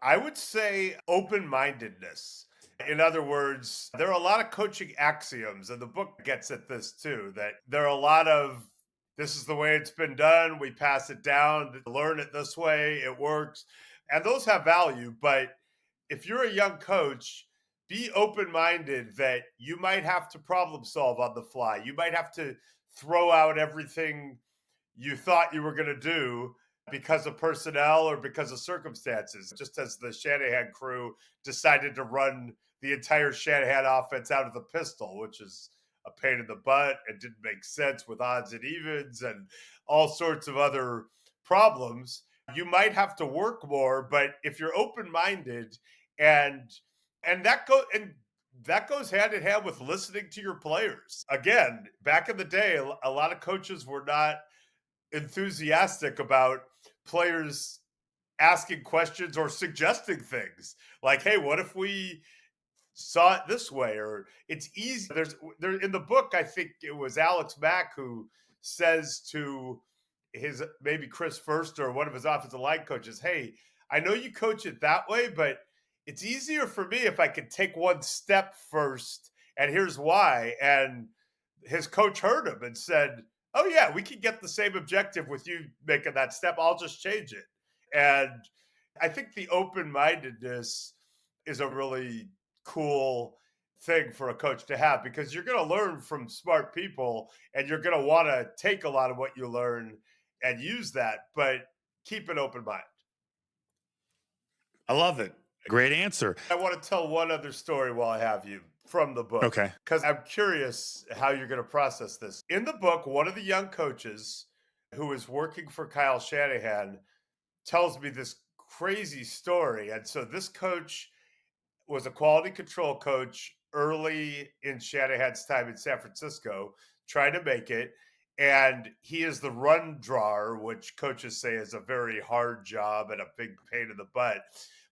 I would say open-mindedness. In other words, there are a lot of coaching axioms, and the book gets at this too, that there are a lot of this is the way it's been done. We pass it down, learn it this way, it works. And those have value. But if you're a young coach, be open minded that you might have to problem solve on the fly. You might have to throw out everything you thought you were going to do because of personnel or because of circumstances. Just as the Shanahan crew decided to run the entire Shanahan offense out of the pistol, which is a pain in the butt and didn't make sense with odds and evens and all sorts of other problems. You might have to work more, but if you're open minded and and that go and that goes hand in hand with listening to your players. Again, back in the day, a lot of coaches were not enthusiastic about players asking questions or suggesting things like, "Hey, what if we saw it this way?" Or it's easy. There in the book. I think it was Alex Mack who says to his maybe Chris First or one of his offensive line coaches, "Hey, I know you coach it that way, but it's easier for me if I can take one step first, and here's why." And his coach heard him and said, "Oh yeah, we can get the same objective with you making that step. I'll just change it." And I think the open-mindedness is a really cool thing for a coach to have because you're going to learn from smart people and you're going to want to take a lot of what you learn and use that, but keep an open mind. I love it. Great answer. I want to tell one other story while I have you from the book Okay. because I'm curious how you're going to process this. In the book, one of the young coaches who is working for Kyle Shanahan tells me this crazy story. And so this coach was a quality control coach early in Shanahan's time in San Francisco, trying to make it. And he is the run drawer, which coaches say is a very hard job and a big pain in the butt.